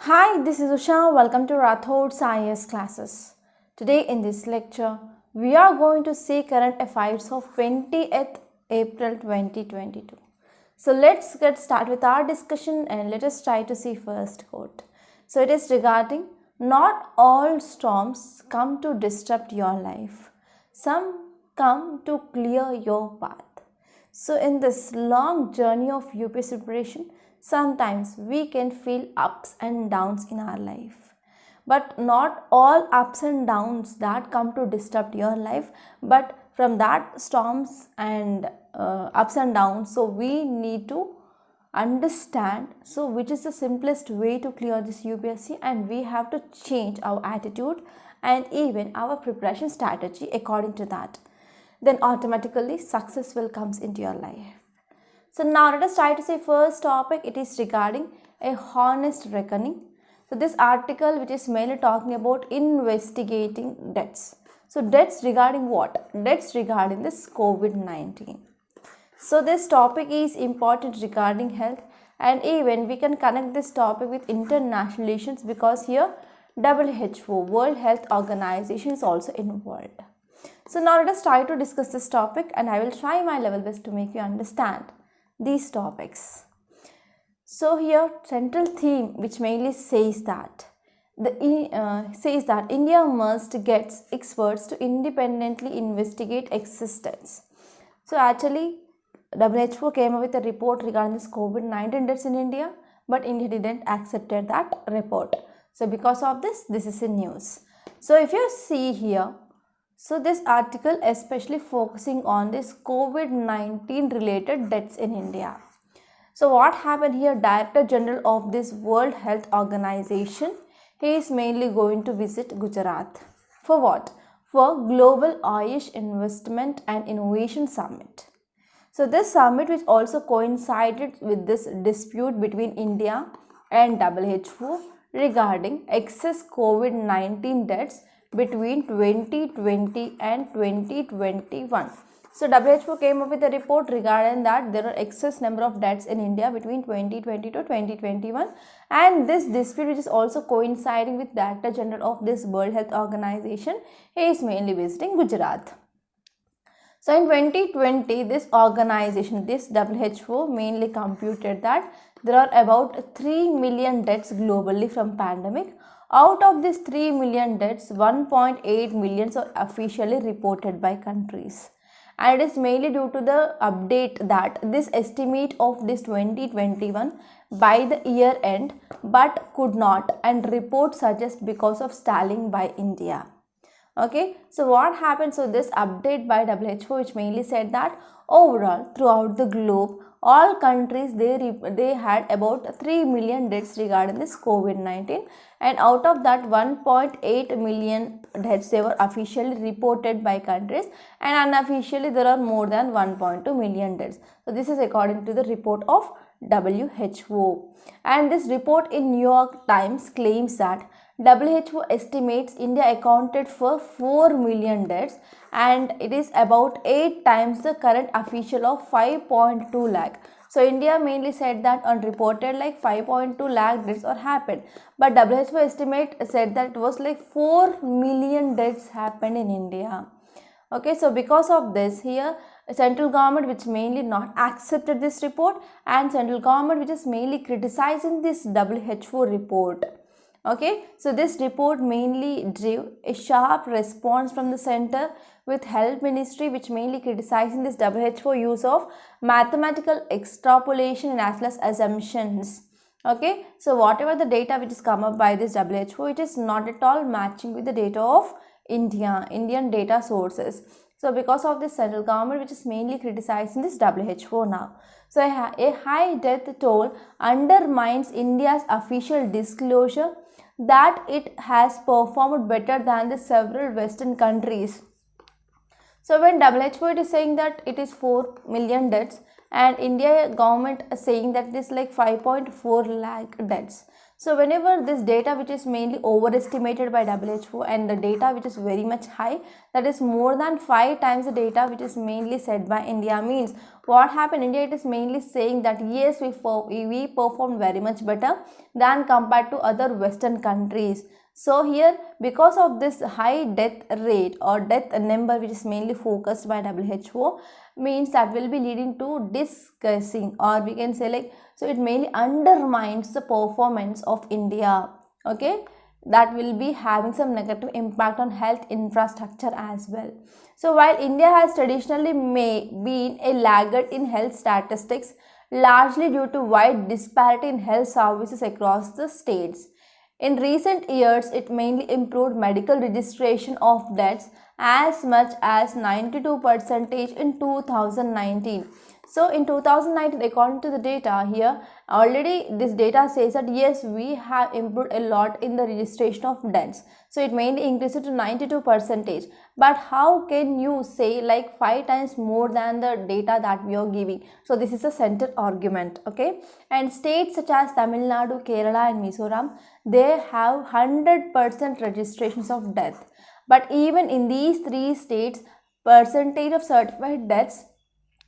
Hi, this is Usha. Welcome to Rathod Science classes. Today in this lecture, we are going to see current affairs of 20th April 2022. So let's get started with our discussion and let us try to see first quote. So it is regarding not all storms come to disrupt your life. Some come to clear your path. So in this long journey of UPSC preparation, sometimes we can feel ups and downs in our life. But not all ups and downs that come to disrupt your life, but from that storms and ups and downs, so we need to understand so which is the simplest way to clear this UPSC, and we have to change our attitude and even our preparation strategy according to that. Then automatically success will comes into your life. So now let us try to say first topic. It is regarding a honest reckoning. So this article which is mainly talking about investigating deaths. So deaths regarding what? Deaths regarding this COVID-19. So this topic is important regarding health, and even we can connect this topic with international relations because here WHO, World Health Organization, is also involved. So now let us try to discuss this topic, and I will try my level best to make you understand these topics. So here central theme which mainly says that India must get experts to independently investigate existence. So actually WHO came up with a report regarding this COVID-19 deaths in India, but India didn't accept that report. So because of this is in news. So if you see here, so this article especially focusing on this COVID-19 related deaths in India. So what happened here, Director General of this World Health Organization, he is mainly going to visit Gujarat. For what? For Global Ayush Investment and Innovation Summit. So this summit which also coincided with this dispute between India and WHO regarding excess COVID-19 deaths between 2020 and 2021. So WHO came up with a report regarding that there are excess number of deaths in India between 2020 to 2021, and this dispute which is also coinciding with Director General of this World Health Organization, he is mainly visiting Gujarat. So in 2020, this organization, this WHO mainly computed that there are about 3 million deaths globally from pandemic. Out of these 3 million deaths, 1.8 million are officially reported by countries. And it is mainly due to the update that this estimate of this 2021 by the year end, but could not, and report suggest because of stalling by India. Okay, so what happened? So this update by WHO which mainly said that overall throughout the globe, all countries they had about 3 million deaths regarding this COVID-19, and out of that 1.8 million deaths they were officially reported by countries, and unofficially there are more than 1.2 million deaths. So this is according to the report of WHO, and this report in New York Times claims that WHO estimates India accounted for 4 million deaths, and it is about 8 times the current official of 5.2 lakh. So India mainly said that unreported like 5.2 lakh deaths or happened, but WHO estimate said that it was like 4 million deaths happened in India. Okay, so because of this here, central government which mainly not accepted this report, and central government which is mainly criticizing this WHO report. Okay, so this report mainly drew a sharp response from the center, with health ministry which mainly criticizing this WHO use of mathematical extrapolation and as well as assumptions. Okay, so whatever the data which is come up by this WHO, it is not at all matching with the data of Indian data sources. So because of this central government which is mainly criticizing this WHO now. So a high death toll undermines India's official disclosure that it has performed better than the several Western countries. So when WHO is saying that it is 4 million deaths, and India government is saying that it is like 5.4 lakh deaths. So whenever this data which is mainly overestimated by WHO and the data which is very much high, that is more than 5 times the data which is mainly said by India, means what happened in India, it is mainly saying that yes, we performed very much better than compared to other Western countries. So here, because of this high death rate or death number, which is mainly focused by WHO, means that will be leading to discussing, or we can say like, so it mainly undermines the performance of India. Okay, that will be having some negative impact on health infrastructure as well. So while India has traditionally been a laggard in health statistics, largely due to wide disparity in health services across the states, in recent years it mainly improved medical registration of deaths as much as 92% in 2019. So in 2019, according to the data here, already this data says that yes, we have improved a lot in the registration of deaths. So it mainly increased to 92%. But how can you say like 5 times more than the data that we are giving? So this is a center argument, okay? And states such as Tamil Nadu, Kerala and Mizoram, they have 100% registrations of death. But even in these 3 states, percentage of certified deaths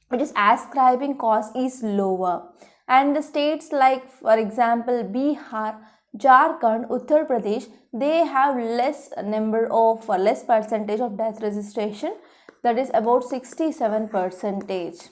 which is ascribing cause is lower, and the states like for example Bihar, Jharkhand, Uttar Pradesh, they have less percentage of death registration, that is about 67%.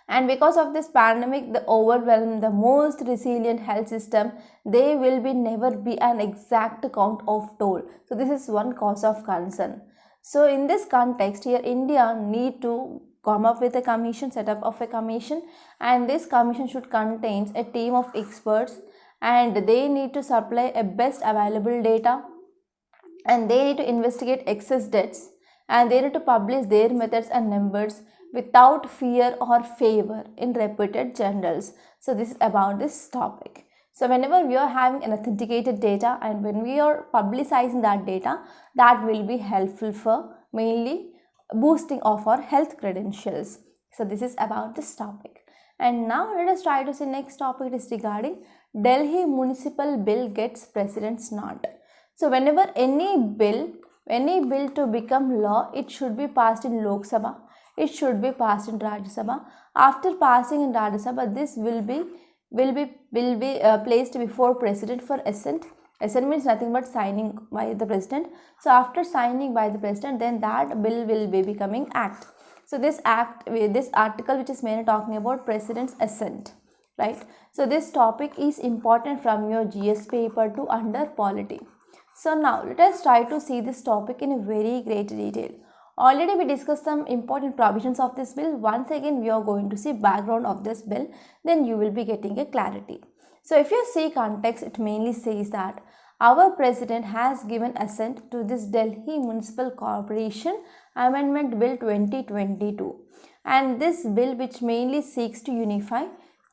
And because of this pandemic, the overwhelmed, the most resilient health system, they will be never be an exact count of toll. So this is one cause of concern. So in this context here, India need to come up with a commission, set up of a commission, and this commission should contain a team of experts, and they need to supply a best available data, and they need to investigate excess deaths, and they need to publish their methods and numbers without fear or favor in reputed journals. So this is about this topic. So whenever we are having an authenticated data and when we are publicizing that data, that will be helpful for mainly boosting of our health credentials. So this is about this topic. And now let us try to see next topic is regarding Delhi Municipal Bill gets President's nod. So whenever any bill to become law, it should be passed in Lok Sabha, it should be passed in Rajya Sabha. After passing in Rajya Sabha, this will be placed before President for assent. Assent means nothing but signing by the President. So after signing by the President, then that bill will be becoming act. So this article which is mainly talking about President's assent, right? So this topic is important from your GS paper to under polity. So now let us try to see this topic in a very great detail. Already we discussed some important provisions of this bill. Once again we are going to see background of this bill, then you will be getting a clarity. So if you see context, it mainly says that our President has given assent to this Delhi Municipal Corporation Amendment Bill 2022, and this bill which mainly seeks to unify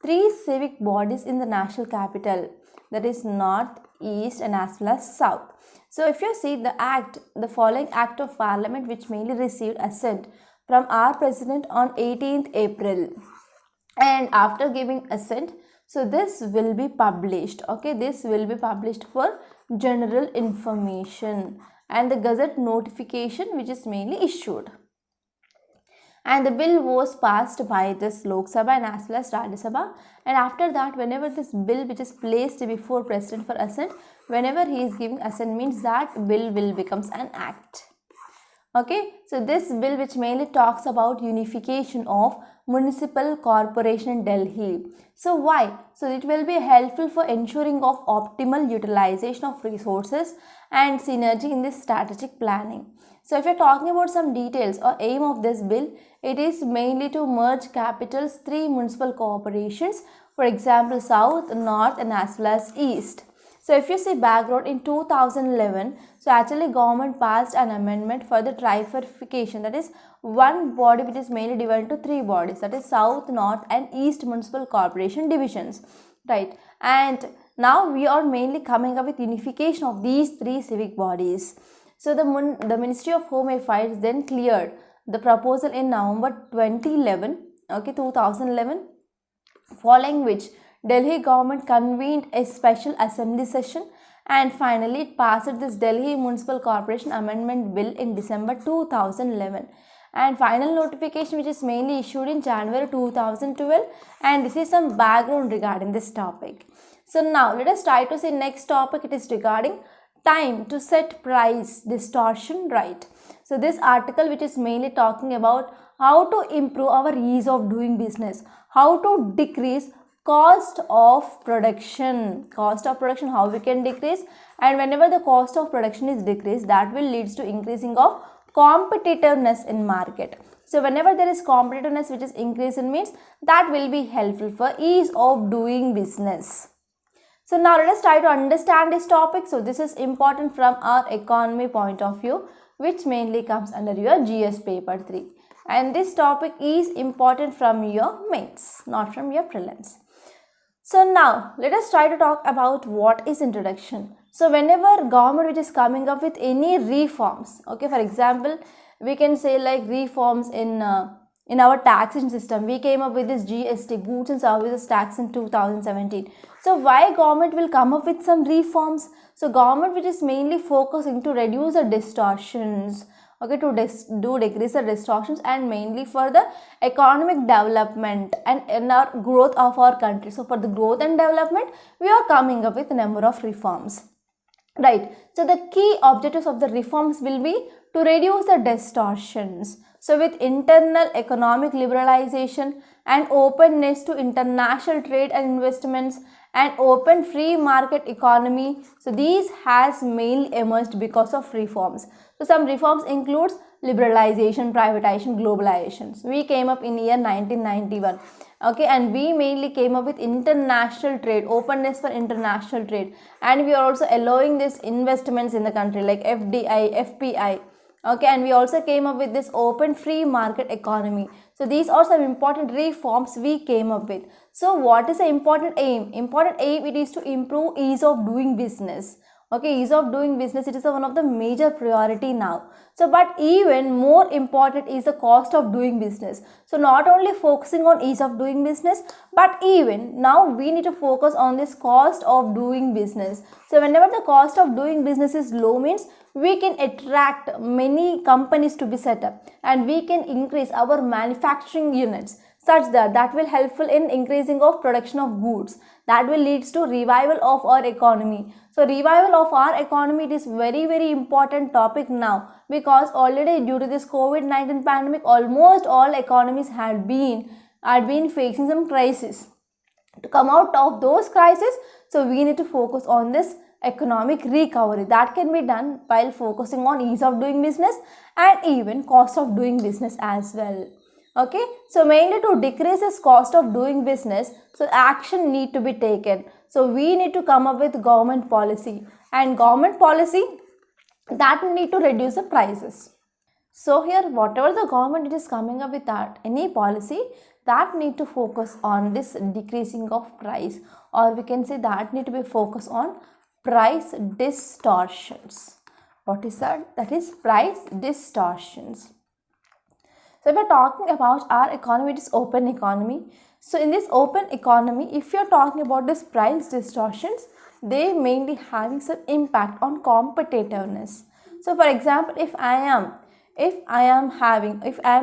3 civic bodies in the national capital, that is North, East and as well as South. So if you see the following act of parliament which mainly received assent from our President on 18th April, and after giving assent, so this will be published, okay, this will be published for general information, and the gazette notification which is mainly issued. And the bill was passed by this Lok Sabha and as well as Rajya Sabha, and after that whenever this bill which is placed before President for assent, whenever he is giving assent means that bill will becomes an act. Okay, so this bill which mainly talks about unification of municipal corporation in Delhi. So why? So it will be helpful for ensuring of optimal utilization of resources and synergy in this strategic planning. So if you are talking about some details or aim of this bill, it is mainly to merge capital's 3 municipal corporations, for example South, North and as well as East. So if you see background, in 2011, so actually government passed an amendment for the trifurcation, that is one body which is mainly divided into 3 bodies, that is South, North and East municipal corporation divisions, right? And now we are mainly coming up with unification of these 3 civic bodies. So the Ministry of Home Affairs then cleared the proposal in November 2011, following which Delhi government convened a special assembly session, and finally it passed this Delhi Municipal Corporation Amendment Bill in December 2011. and final notification which is mainly issued in January 2012, and this is some background regarding this topic. So now let us try to see next topic. It is regarding time to set price distortion right. So this article which is mainly talking about how to improve our ease of doing business, how to decrease cost of production, how we can decrease, and whenever the cost of production is decreased, that will leads to increasing of competitiveness in market. So whenever there is competitiveness which is increasing means that will be helpful for ease of doing business. So now let us try to understand this topic. So this is important from our economy point of view, which mainly comes under your GS paper 3. And this topic is important from your mains, not from your prelims. So now let us try to talk about what is introduction. So whenever government which is coming up with any reforms, okay, for example, we can say like reforms in our taxation system, we came up with this GST, goods and services tax, in 2017. So why government will come up with some reforms? So government which is mainly focusing to reduce the distortions, okay, to decrease the distortions, and mainly for the economic development and in our growth of our country. So for the growth and development, we are coming up with a number of reforms, right? So the key objectives of the reforms will be to reduce the distortions. So with internal economic liberalization and openness to international trade and investments and open free market economy, so these has mainly emerged because of reforms. So some reforms includes liberalization, privatization, globalization. So we came up in year 1991, okay, and we mainly came up with international trade, openness for international trade, and we are also allowing this investments in the country like FDI, FPI. Okay, and we also came up with this open free market economy. So these are some important reforms we came up with. So what is the important aim? Important aim, it is to improve ease of doing business. Okay, ease of doing business, it is one of the major priority now. So but even more important is the cost of doing business. So not only focusing on ease of doing business, but even now we need to focus on this cost of doing business. So whenever the cost of doing business is low means we can attract many companies to be set up, and we can increase our manufacturing units such that will helpful in increasing of production of goods. That will leads to revival of our economy. So revival of our economy, it is very important topic now, because already due to this COVID-19 pandemic, almost all economies had been facing some crisis. To come out of those crises, so we need to focus on this economic recovery. That can be done while focusing on ease of doing business and even cost of doing business as well. Okay, so mainly to decrease this cost of doing business, so action need to be taken. So we need to come up with government policy, and government policy that need to reduce the prices. So here whatever the government is coming up with, that any policy that need to focus on this decreasing of price, or we can say that need to be focused on price distortions. What is that? That is price distortions. So if we are talking about our economy, it is open economy. So in this open economy, if you are talking about this price distortions, they mainly having some impact on competitiveness. So for example, if I am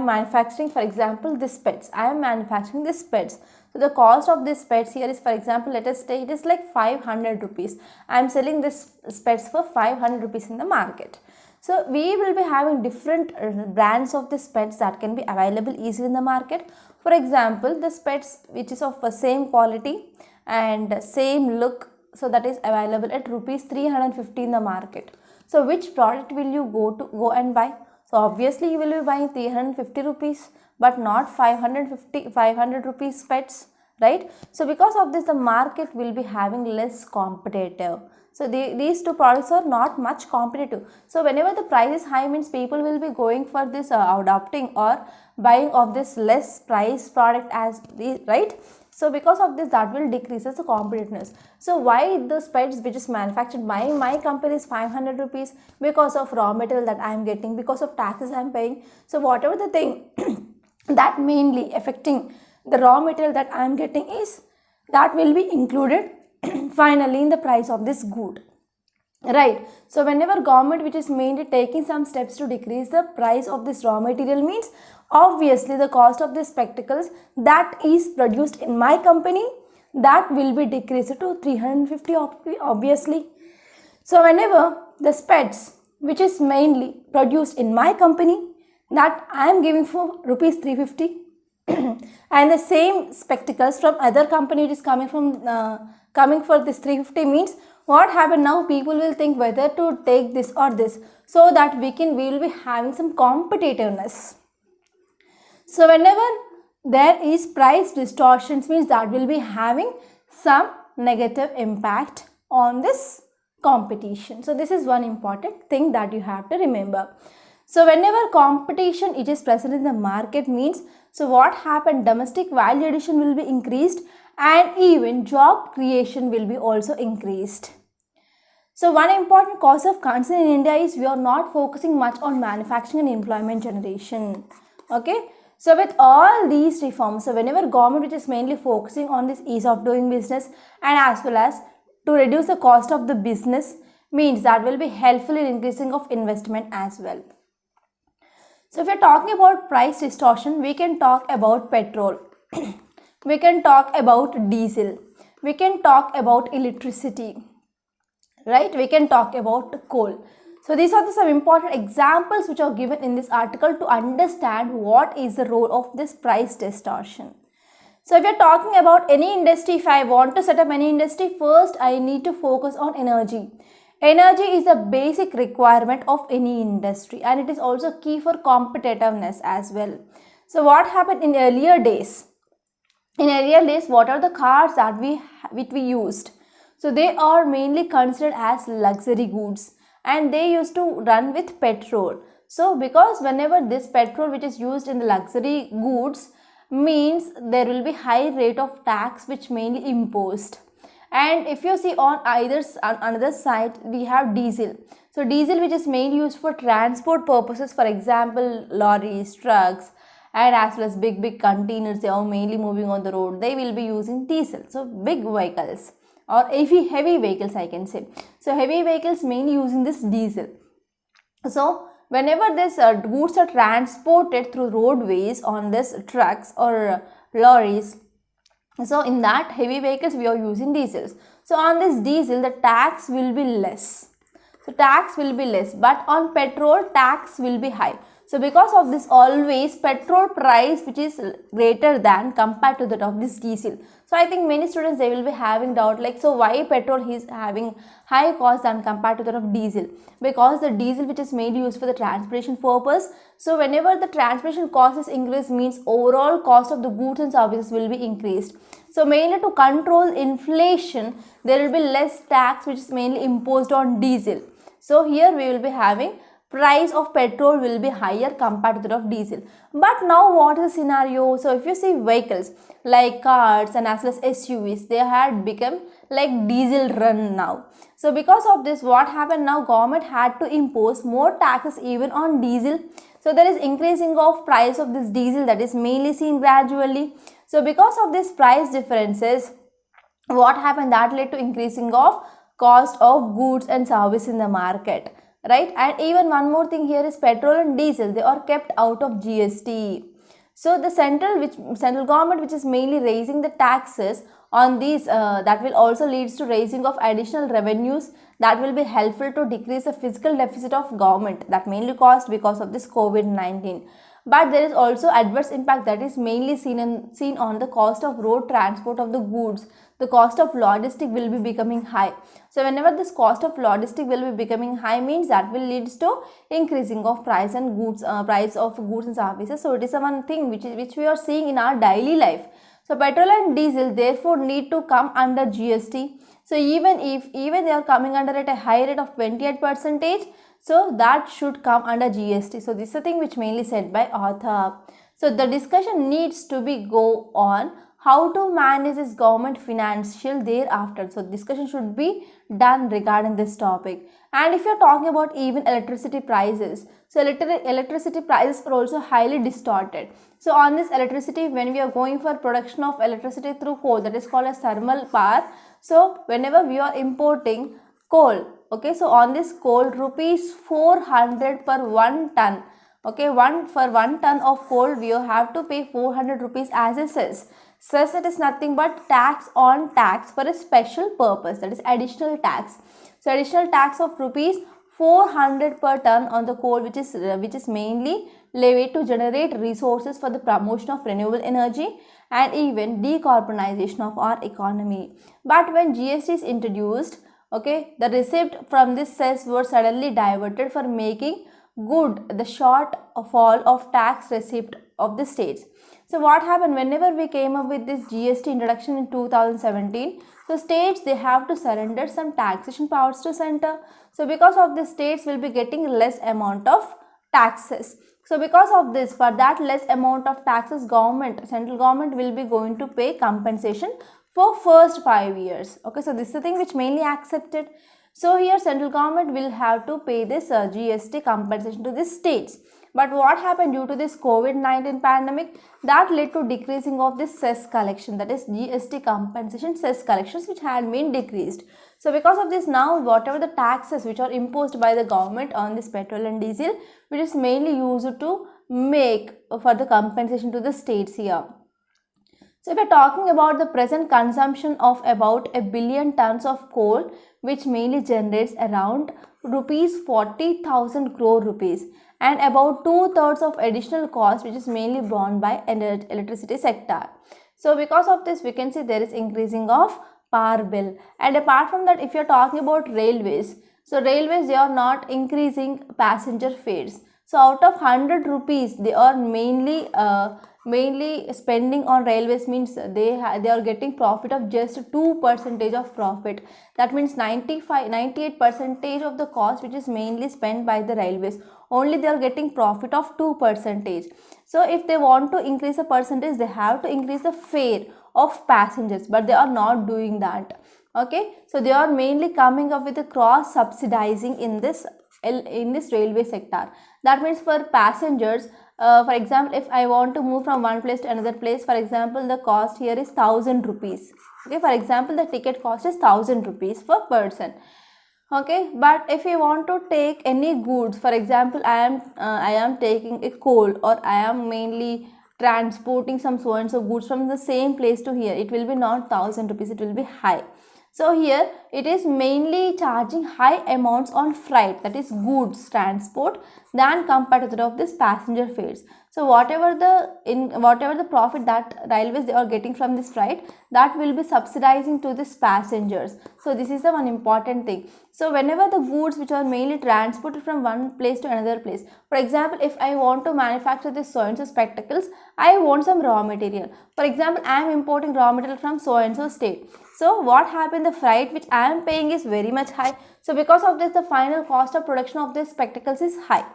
manufacturing, for example, this pets, I am manufacturing this pets. So the cost of this pets here is, for example, let us say it is like 500 rupees. I am selling this pets for 500 rupees in the market. So we will be having different brands of this pets that can be available easily in the market. For example, this pets which is of the same quality and same look, so that is available at rupees 350 in the market. So which product will you go and buy? So obviously you will be buying 350 rupees, but not 500 rupees pets, right? So because of this, the market will be having less competitive. So these two products are not much competitive. So whenever the price is high means people will be going for this adopting or buying of this less price product as the, right? So because of this, that will decreases the competitiveness. So why the pets which is manufactured by my company is 500 rupees? Because of raw material that I am getting, because of taxes I am paying. So whatever the thing that mainly affecting the raw material that I am getting is, that will be included finally in the price of this good. right? So whenever government which is mainly taking some steps to decrease the price of this raw material means obviously the cost of these spectacles that is produced in my company, that will be decreased to 350 obviously. So whenever the specs which is mainly produced in my company, that I am giving for rupees 350 and the same spectacles from other company which is coming for this 350 means what happened now, people will think whether to take this or this, so that we will be having some competitiveness. So whenever there is price distortions means that will be having some negative impact on this competition. So this is one important thing that you have to remember. So whenever competition it is present in the market means, so what happened, domestic value addition will be increased and even job creation will be also increased. So one important cause of concern in India is we are not focusing much on manufacturing and employment generation. Okay. So with all these reforms, so whenever government which is mainly focusing on this ease of doing business and as well as to reduce the cost of the business means that will be helpful in increasing of investment as well. So if you're talking about price distortion, we can talk about petrol, we can talk about diesel, we can talk about electricity, right? We can talk about coal. So these are some important examples which are given in this article to understand what is the role of this price distortion. So if you're talking about any industry, if I want to set up any industry, first I need to focus on energy. Energy is a basic requirement of any industry and it is also key for competitiveness as well. So what happened in earlier days? In earlier days, what are the cars that we used? So they are mainly considered as luxury goods and they used to run with petrol. So because whenever this petrol which is used in the luxury goods means there will be high rate of tax which mainly imposed. And if you see on another side, we have diesel. So diesel which is mainly used for transport purposes, for example lorries, trucks and as well as big containers, they are mainly moving on the road, they will be using diesel. So big vehicles or heavy vehicles I can say. So heavy vehicles mainly using this diesel. So whenever this goods are transported through roadways on this trucks or lorries, so in that heavy vehicles we are using diesels. So on this diesel the tax will be less. So tax will be less, but on petrol tax will be high. So because of this always petrol price which is greater than compared to that of this diesel. So I think many students they will be having doubt like, so why petrol is having high cost than compared to that of diesel? Because the diesel which is mainly used for the transportation purpose. So whenever the transportation cost is increased means overall cost of the goods and services will be increased. So mainly to control inflation there will be less tax which is mainly imposed on diesel. So here we will be having price of petrol will be higher compared to that of diesel. But now what is the scenario? So if you see vehicles like cars and as well as SUVs, they had become like diesel run now. So because of this, what happened now, government had to impose more taxes even on diesel. So there is increasing of price of this diesel that is mainly seen gradually. So because of this price differences, what happened, that led to increasing of cost of goods and service in the market, right? And even one more thing here is petrol and diesel, they are kept out of GST. So the central government which is mainly raising the taxes on these, that will also leads to raising of additional revenues that will be helpful to decrease the fiscal deficit of government that mainly caused because of this COVID-19. But there is also adverse impact that is mainly seen on the cost of road transport of the goods. The cost of logistic will be becoming high. So whenever this cost of logistic will be becoming high means that will leads to increasing of price and goods, price of goods and services. So it is one thing which we are seeing in our daily life. So petrol and diesel therefore need to come under GST. So even they are coming under at a high rate of 28%, so that should come under GST. So this is the thing which mainly said by author. So the discussion needs to be go on how to manage this government financial thereafter. So discussion should be done regarding this topic. And if you are talking about even electricity prices, so electricity prices are also highly distorted. So on this electricity, when we are going for production of electricity through coal, that is called as thermal power. So whenever we are importing coal Okay, so on this coal, rupees 400 per 1 ton. Okay, for 1 ton of coal, we have to pay 400 rupees as a cess. Cess, it is nothing but tax on tax for a special purpose, that is additional tax. So additional tax of rupees 400 per ton on the coal, which is mainly levied to generate resources for the promotion of renewable energy and even decarbonization of our economy. But when GST is introduced, okay, the receipt from this cess were suddenly diverted for making good the shortfall of tax receipt of the states. So what happened whenever we came up with this GST introduction in 2017? So states, they have to surrender some taxation powers to center. So because of this, states will be getting less amount of taxes. So because of this, for that less amount of taxes, central government will be going to pay compensation for first 5 years. Okay, so this is the thing which mainly accepted. So here central government will have to pay this GST compensation to the states. But what happened due to this COVID-19 pandemic? That led to decreasing of this cess collection, that is GST compensation cess collections, which had been decreased. So because of this, now whatever the taxes which are imposed by the government on this petrol and diesel, which is mainly used to make for the compensation to the states here. So if we are talking about the present consumption of about a billion tons of coal, which mainly generates around rupees 40,000 crore rupees, and about 2/3 of additional cost, which is mainly borne by electricity sector. So because of this, we can see there is increasing of power bill. And apart from that, if you are talking about railways, so railways, they are not increasing passenger fares. So out of 100 rupees, they are mainly spending on railways, means they are getting profit of just 2% of profit. That means 98% of the cost which is mainly spent by the railways, only they are getting profit of 2%. So if they want to increase the percentage, they have to increase the fare of passengers, but they are not doing that. Okay, so they are mainly coming up with a cross subsidizing in this railway sector. That means for passengers, for example, if I want to move from one place to another place, for example, the cost here is 1000 rupees. Okay, for example, the ticket cost is 1000 rupees per person. Okay, but if you want to take any goods, for example, I am taking a coal, or I am mainly transporting some so and so goods from the same place to here, it will be not 1000 rupees, it will be high. So here it is mainly charging high amounts on freight, that is goods transport, than compared to that of this passenger fares. So whatever the profit that railways they are getting from this freight, that will be subsidizing to these passengers. So this is the one important thing. So whenever the goods which are mainly transported from one place to another place, for example, if I want to manufacture this so and so spectacles, I want some raw material. For example, I am importing raw material from so and so state. So what happened, the freight which I am paying is very much high. So because of this, the final cost of production of these spectacles is high.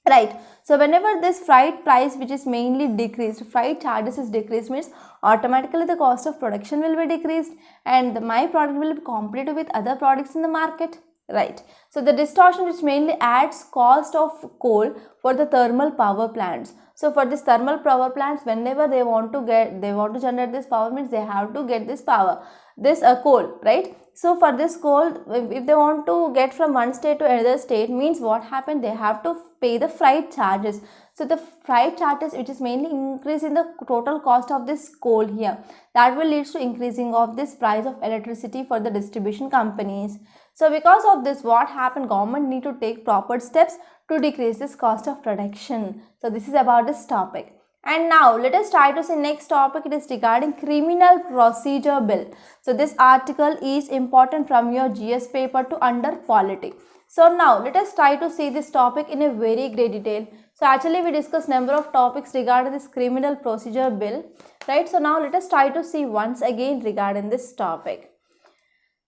Right. So whenever this freight price which is mainly decreased, freight charges is decreased, means automatically the cost of production will be decreased, and my product will be competitive with other products in the market. Right. So the distortion which mainly adds cost of coal for the thermal power plants. So for this thermal power plants, whenever they want to generate this power, means they have to get this power, this coal, right? So for this coal, if they want to get from one state to another state, means what happened, they have to pay the freight charges. So the freight charges which is mainly increasing the total cost of this coal here, that will lead to increasing of this price of electricity for the distribution companies. So because of this, what happened, government need to take proper steps to decrease this cost of production. So this is about this topic. And now let us try to see next topic. It is regarding criminal procedure bill. So this article is important from your GS paper to under politics. So now let us try to see this topic in a very great detail. So actually we discussed number of topics regarding this criminal procedure bill, right? So now let us try to see once again regarding this topic.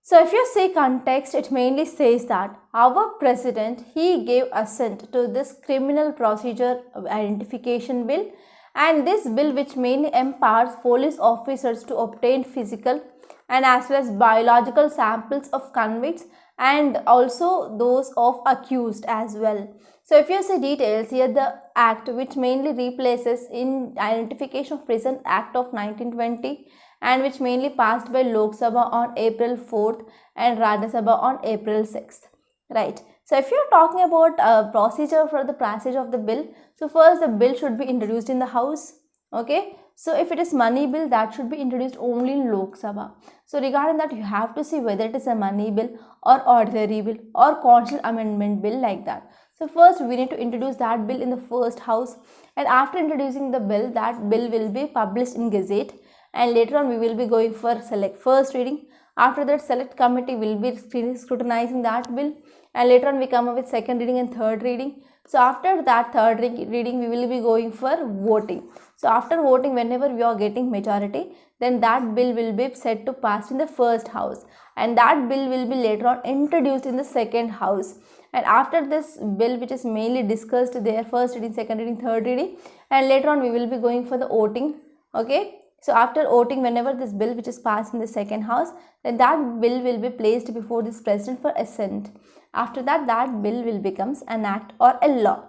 So if you see context, it mainly says that our president, he gave assent to this criminal procedure identification bill, and this bill which mainly empowers police officers to obtain physical and as well as biological samples of convicts and also those of accused as well. So if you see details here, the act which mainly replaces in Identification of Persons Act of 1920 and which mainly passed by Lok Sabha on April 4th and Rajya Sabha on April 6th, right? So if you're talking about procedure for the passage of the bill, so first the bill should be introduced in the House, okay? So if it is money bill, that should be introduced only in Lok Sabha. So regarding that, you have to see whether it is a money bill or ordinary bill or constitutional amendment bill, like that. So first we need to introduce that bill in the first House, and after introducing the bill, that bill will be published in Gazette, and later on we will be going for first reading. After that, select committee will be scrutinizing that bill, and later on we come up with second reading and third reading. So after that third reading, we will be going for voting. So after voting, whenever we are getting majority, then that bill will be set to pass in the first House, and that bill will be later on introduced in the second House. And after this bill, which is mainly discussed there, first reading, second reading, third reading, and later on we will be going for the voting, okay? So after voting, whenever this bill which is passed in the second House, then that bill will be placed before this President for assent. After that, that bill will becomes an act or a law.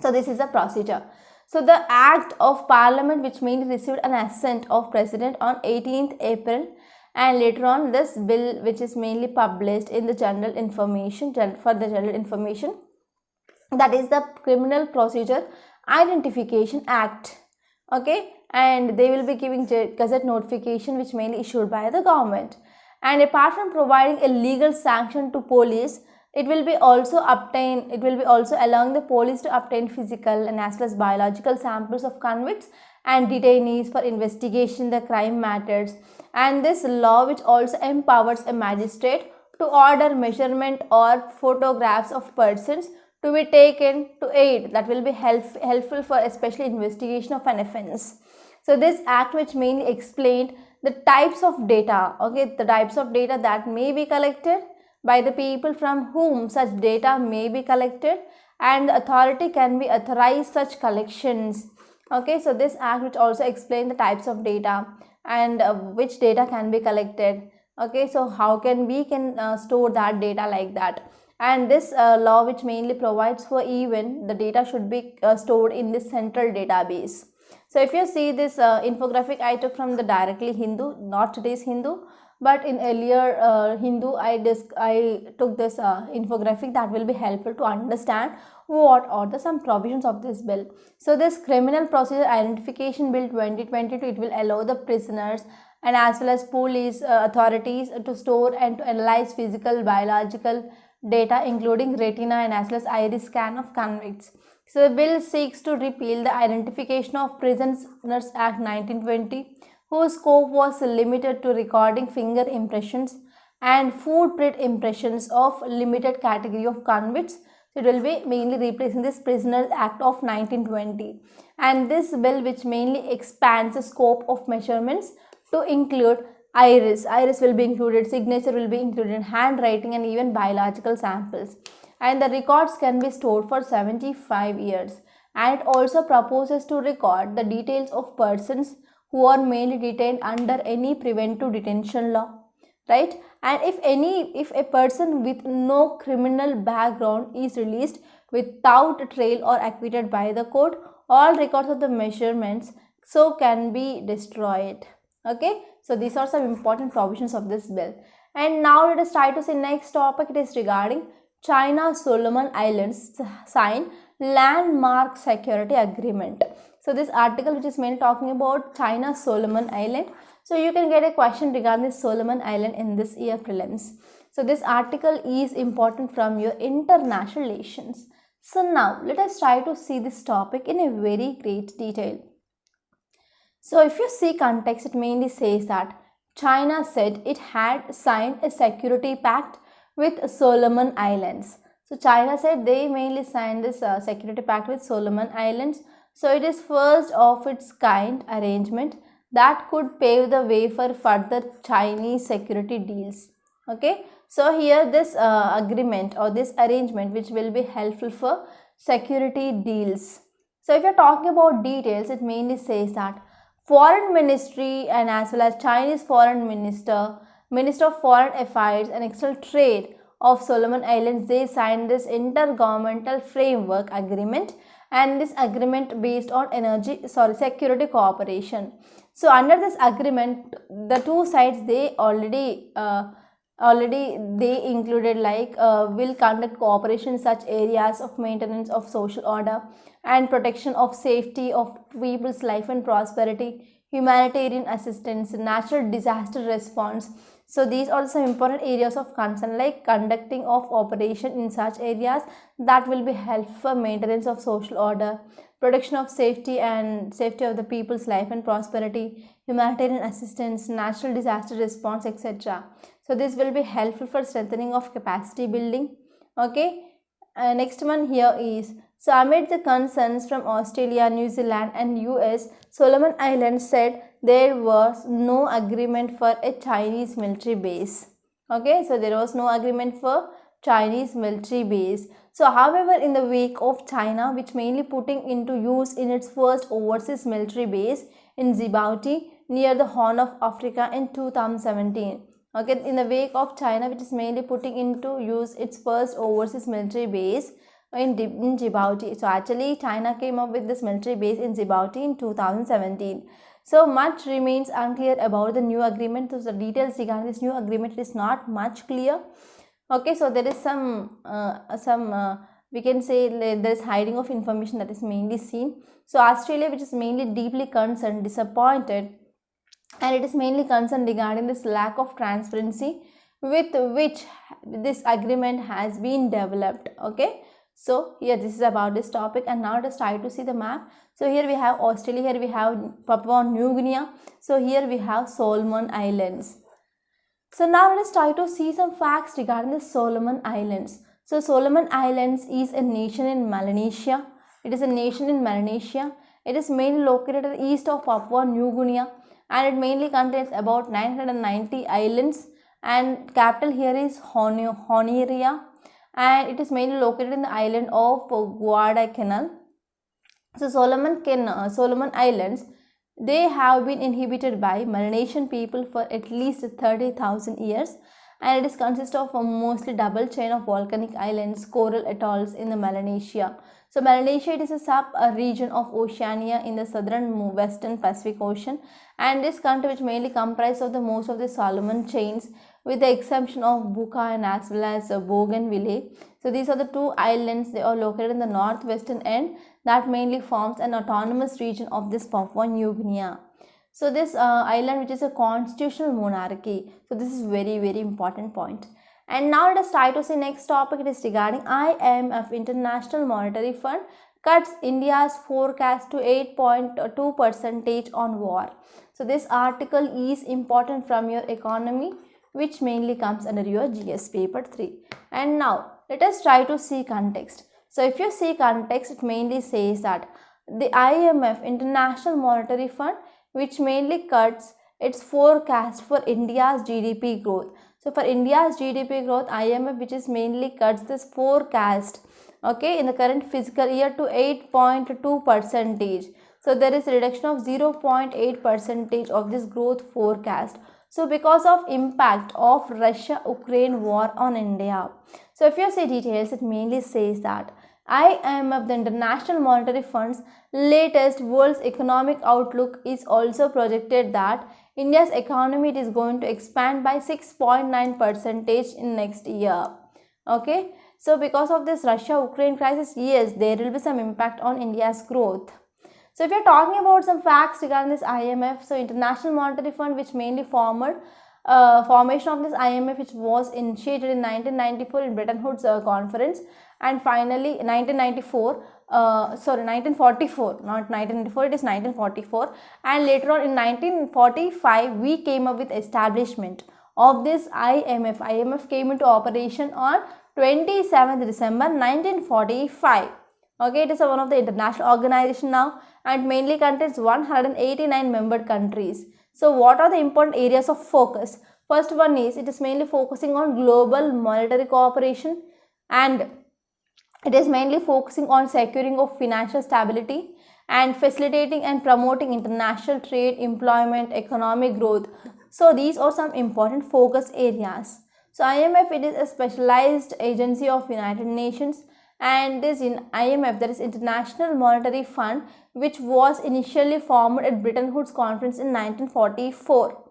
So this is the procedure. So the Act of Parliament, which mainly received an assent of President on 18th April, and later on this bill which is mainly published in the general information, for the general information, that is the Criminal Procedure Identification Act, okay? And they will be giving gazette notification which mainly issued by the government. And apart from providing a legal sanction to police, it will be also allowing the police to obtain physical and as well as biological samples of convicts and detainees for investigation the crime matters. And this law which also empowers a magistrate to order measurement or photographs of persons to be taken to aid, that will be helpful for especially investigation of an offense. So this act which mainly explained the types of data, okay, the types of data that may be collected by the people from whom such data may be collected, and the authority can be authorized such collections, okay. So this act which also explained the types of data and which data can be collected, okay. So how can we store that data, like that. And this law which mainly provides for even the data should be stored in this central database. So if you see this infographic, I took from the directly Hindu, not today's Hindu, but in earlier Hindu, I took this infographic that will be helpful to understand what are some provisions of this bill. So this Criminal Procedure Identification Bill 2022, it will allow the prisoners and as well as police authorities to store and to analyze physical, biological data including retina and as well as iris scan of convicts. So the bill seeks to repeal the Identification of Prisoners Act 1920, whose scope was limited to recording finger impressions and footprint impressions of limited category of convicts. It will be mainly replacing this Prisoners Act of 1920. And this bill which mainly expands the scope of measurements to include iris will be included, signature will be included, handwriting, and even biological samples. And the records can be stored for 75 years. And it also proposes to record the details of persons who are mainly detained under any preventive detention law, right? And if a person with no criminal background is released without trial or acquitted by the court, all records of the measurements so can be destroyed, okay. So these are some important provisions of this bill. And now let us try to see next topic. It is regarding China Solomon Islands sign landmark security agreement. So this article which is mainly talking about China Solomon Island. So you can get a question regarding this Solomon Island in this year prelims. So this article is important from your international relations. So now let us try to see this topic in a very great detail. So if you see context, it mainly says that China said it had signed a security pact with Solomon Islands. So China said they mainly signed this security pact with Solomon Islands. So it is first of its kind arrangement that could pave the way for further Chinese security deals. Okay. So here this agreement or this arrangement which will be helpful for security deals. So if you are talking about details, it mainly says that Foreign Ministry and as well as Chinese Foreign Minister, Minister of Foreign Affairs and External Trade of Solomon Islands, they signed this intergovernmental framework agreement, and this agreement based on security cooperation. So under this agreement, the two sides, they already they included like will conduct cooperation in such areas of maintenance of social order and protection of safety of people's life and prosperity, humanitarian assistance, natural disaster response. So these are some important areas of concern, like conducting of operation in such areas that will be helpful for maintenance of social order, protection of safety and safety of the people's life and prosperity, humanitarian assistance, natural disaster response, etc. So this will be helpful for strengthening of capacity building. Okay, next one here is, so amid the concerns from Australia, New Zealand and US, Solomon Islands said there was no agreement for a Chinese military base. Okay, so there was no agreement for Chinese military base. So however, in the wake of China, which mainly putting into use in its first overseas military base in Djibouti near the Horn of Africa in 2017. Okay, in the wake of China, which is mainly putting into use its first overseas military base in Djibouti. So actually China came up with this military base in Djibouti in 2017. So much remains unclear about the new agreement. So the details regarding this new agreement is not much clear. Okay, so there is some we can say there is hiding of information that is mainly seen. So Australia, which is mainly deeply concerned, disappointed, and it is mainly concerned regarding this lack of transparency with which this agreement has been developed. Okay, so here this is about this topic, and now let us try to see the map. So here we have Australia, here we have Papua New Guinea, so here we have Solomon Islands. So now let us try to see some facts regarding the Solomon Islands. So Solomon Islands is a nation in Melanesia. It is a nation in Melanesia. It is mainly located at the east of Papua New Guinea, and it mainly contains about 990 islands, and capital here is Honiara, and it is mainly located in the island of Guadalcanal. So Solomon Islands, they have been inhabited by Melanesian people for at least 30,000 years, and it is consists of a mostly double chain of volcanic islands, coral atolls in the Melanesia. So Melanesia, it is a sub-region of Oceania in the southern western Pacific Ocean, and this country which mainly comprises of the most of the Solomon chains, with the exception of Buka and as well as Bougainville. So these are the two islands. They are located in the northwestern end that mainly forms an autonomous region of this Papua New Guinea. So this island, which is a constitutional monarchy. So this is very important point. And now let us try to see next topic. It is regarding IMF, International Monetary Fund, cuts India's forecast to 8.2% on war. So this article is important from your economy, which mainly comes under your GS paper 3. And now let us try to see context. So if you see context, it mainly says that the IMF, International Monetary Fund, which mainly cuts its forecast for India's GDP growth. So for India's GDP growth, IMF, which is mainly cuts this forecast, okay, in the current fiscal year to 8.2%. So there is a reduction of 0.8% of this growth forecast. So because of impact of Russia-Ukraine war on India. So if you see details, it mainly says that IMF, the International Monetary Fund's latest world's economic outlook, is also projected that India's economy is going to expand by 6.9% in next year. Okay, so because of this Russia-Ukraine crisis, yes, there will be some impact on India's growth. So if you are talking about some facts regarding this IMF, so International Monetary Fund, which mainly formation of this IMF, which was initiated in 1994 in Bretton Woods conference, and finally 1944, not 1994, it is 1944, and later on in 1945 we came up with establishment of this IMF. IMF came into operation on 27th December 1945. Okay, it is one of the international organization now, and mainly contains 189 member countries. So what are the important areas of focus? First one is, it is mainly focusing on global monetary cooperation, and it is mainly focusing on securing of financial stability and facilitating and promoting international trade, employment, economic growth. So these are some important focus areas. So IMF, it is a specialized agency of United Nations, and this in IMF, that is International Monetary Fund, which was initially formed at Bretton Woods Conference in 1944.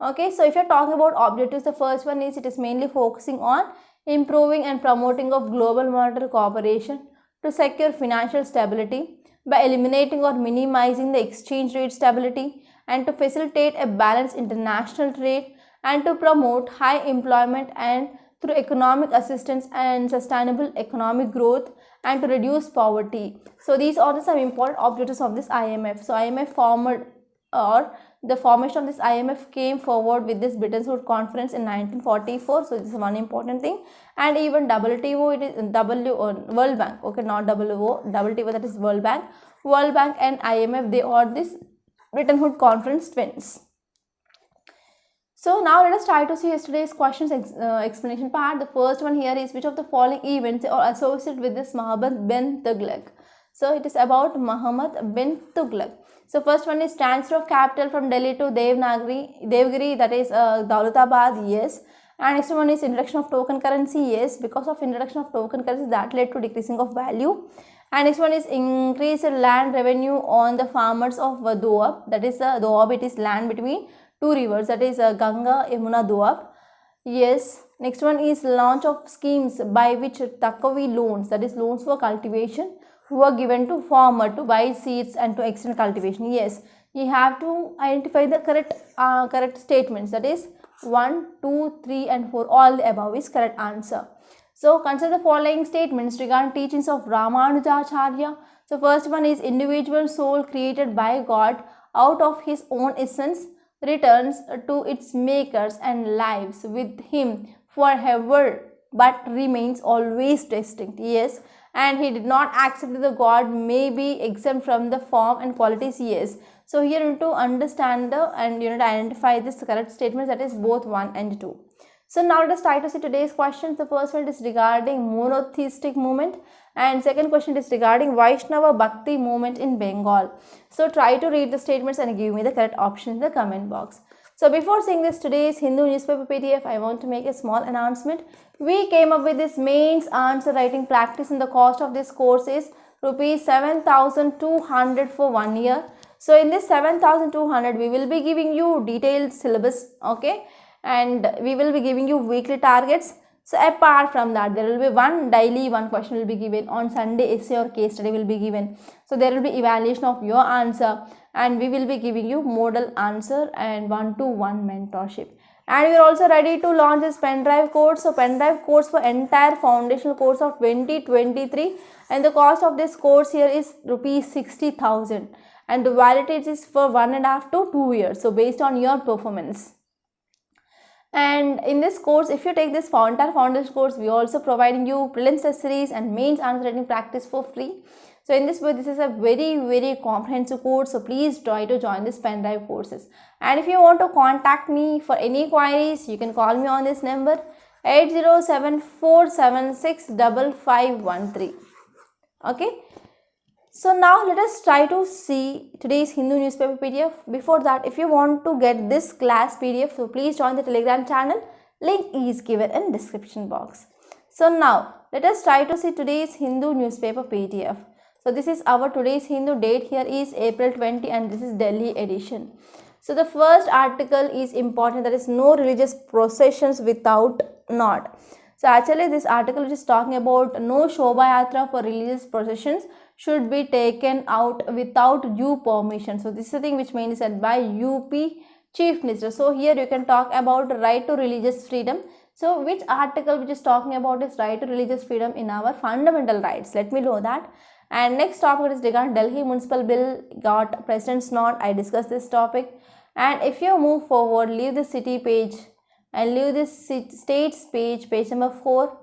Okay, so if you're talking about objectives, the first one is it is mainly focusing on improving and promoting of global monetary cooperation to secure financial stability by eliminating or minimizing the exchange rate stability, and to facilitate a balanced international trade, and to promote high employment and through economic assistance and sustainable economic growth, and to reduce poverty. So these are some important objectives of this IMF. So IMF formed, or the formation of this IMF came forward with this Bretton Woods Conference in 1944. So this is one important thing. And even WTO, it is World Bank, okay, not WTO, that is World Bank. World Bank and IMF, they are this Bretton Woods Conference twins. So now let us try to see yesterday's questions explanation part. The first one here is, which of the following events are associated with this Muhammad bin Tughlaq? So it is about Muhammad bin Tughlaq. So first one is transfer of capital from Delhi to Devgiri, that is Daulatabad, yes. And next one is introduction of token currency, yes. Because of introduction of token currency, that led to decreasing of value. And next one is increased land revenue on the farmers of Doab, that is Doab, it is land between two rivers, that is Ganga, Yamuna, Doab. Yes. Next one is launch of schemes by which Takavi loans, that is loans for cultivation, were given to farmer to buy seeds and to extend cultivation. Yes, you have to identify the correct statements, that is 1, 2, 3 and 4, all the above is correct answer. So consider the following statements regarding teachings of Ramanujacharya. So first one is, individual soul created by God out of his own essence returns to its makers and lives with him forever, but remains always distinct. Yes, and he did not accept that the God may be exempt from the form and qualities. Yes, so here you need to understand and you need to identify this correct statements, that is both 1 and 2. So now let us try to see today's questions. The first one is regarding monotheistic movement, and second question is regarding Vaishnava Bhakti movement in Bengal. So try to read the statements and give me the correct option in the comment box. So before seeing this today's Hindu newspaper PDF, I want to make a small announcement. We came up with this mains answer writing practice, and the cost of this course is rupees 7,200 for 1 year. So in this 7,200, we will be giving you detailed syllabus, okay, and we will be giving you weekly targets. So apart from that, there will be one daily, one question will be given. On Sunday, essay or case study will be given. So there will be evaluation of your answer, and we will be giving you model answer and 1-to-1 mentorship. And we are also ready to launch this pen drive course. So pen drive course for entire foundational course of 2023, and the cost of this course here is rupees 60,000, and the validity is for 1.5 to 2 years. So based on your performance. And in this course, if you take this entire foundation course, we are also providing you prelims test series and mains answer writing practice for free. So in this way, this is a very comprehensive course. So please try to join this pen drive courses. And if you want to contact me for any queries, you can call me on this number 8074765513. Okay. So now let us try to see today's Hindu newspaper PDF. Before that, if you want to get this class PDF, so please join the Telegram channel. Link is given in description box. So now let us try to see today's Hindu newspaper PDF. So this is our today's Hindu, date here is April 20, and this is Delhi edition. So the first article is important, that is no religious processions without nod. So actually this article is talking about no Shobha Yatra for religious processions should be taken out without due permission. So this is the thing which mainly said by UP Chief Minister. So here you can talk about right to religious freedom. So which article which is talking about is right to religious freedom in our fundamental rights? Let me know that. And next topic is regarding Delhi Municipal Bill got President's nod. I discussed this topic. And if you move forward, leave the city page and leave this states page, page number 4.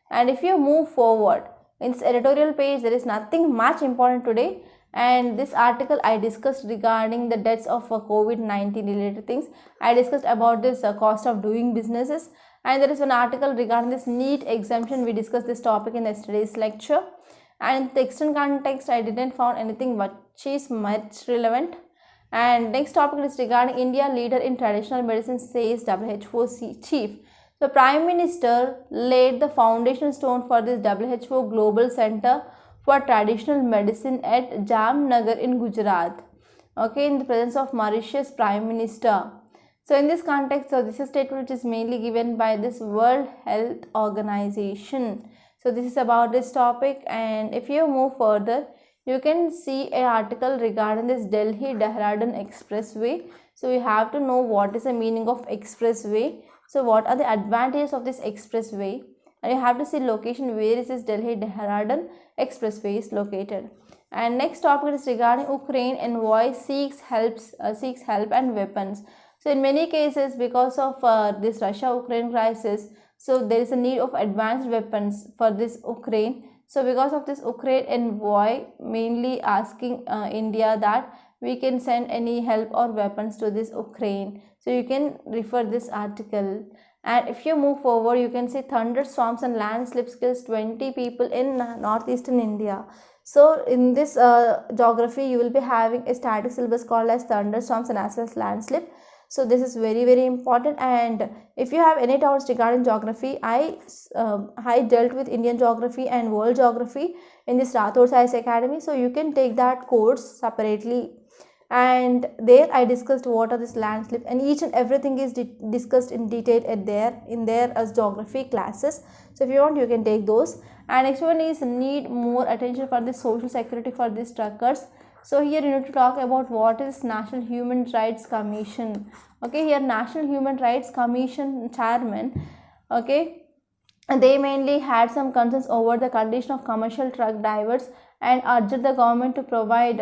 And if you move forward, in this editorial page, there is nothing much important today. And this article I discussed regarding the deaths of COVID-19 related things. I discussed about this cost of doing businesses. And there is an article regarding this NEET exemption. We discussed this topic in yesterday's lecture. And in the external context, I didn't found anything which is much relevant. And next topic is regarding India leader in traditional medicine, says WHO chief. The Prime Minister laid the foundation stone for this WHO Global Center for Traditional Medicine at Jamnagar in Gujarat. Okay, in the presence of Mauritius Prime Minister. So in this context, so this is a statement which is mainly given by this World Health Organization. So this is about this topic, and if you move further, you can see an article regarding this Delhi Dehradun Expressway. So you have to know what is the meaning of expressway. So what are the advantages of this expressway? And you have to see location, where is this Delhi Dehradun Expressway is located. And next topic is regarding Ukraine envoy seeks help and weapons. So in many cases, because of this Russia-Ukraine crisis, so there is a need of advanced weapons for this Ukraine. So because of this, Ukraine envoy mainly asking India that we can send any help or weapons to this Ukraine. So you can refer this article. And if you move forward, you can see thunderstorms and landslips kills 20 people in northeastern India. So in this geography, you will be having a static syllabus called as thunderstorms and as well as landslip. So this is very, very important. And if you have any doubts regarding geography, I dealt with Indian geography and world geography in this Rathod Science Academy. So you can take that course separately. And there I discussed what are this landslip, and each and everything is discussed in detail in their as geography classes. So if you want, you can take those. And next one is need more attention for the social security for these truckers. So here you need to talk about what is National Human Rights Commission. Okay, here National Human Rights Commission chairman, okay, and they mainly had some concerns over the condition of commercial truck drivers and urged the government to provide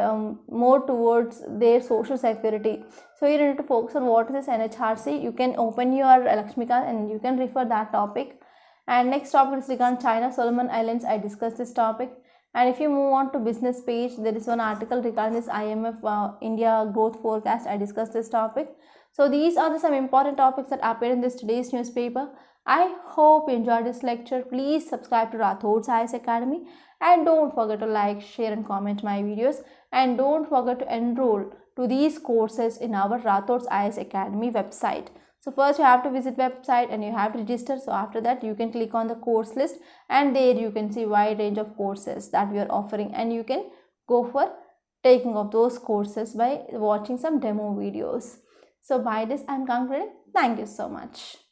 more towards their social security. So you need to focus on what is this NHRC. You can open your Lakshmikant and you can refer that topic. And next topic is regarding China Solomon Islands. I discussed this topic. And if you move on to business page, there is one article regarding this IMF India growth forecast. I discussed this topic. So these are some important topics that appeared in this today's newspaper. I hope you enjoyed this lecture. Please subscribe to Rathod Science Academy and don't forget to like, share and comment my videos, and don't forget to enroll to these courses in our Rathod Science Academy website. So first you have to visit website and you have to register. So after that you can click on the course list, and there you can see wide range of courses that we are offering, and you can go for taking of those courses by watching some demo videos. So by this I am concluding. Thank you so much.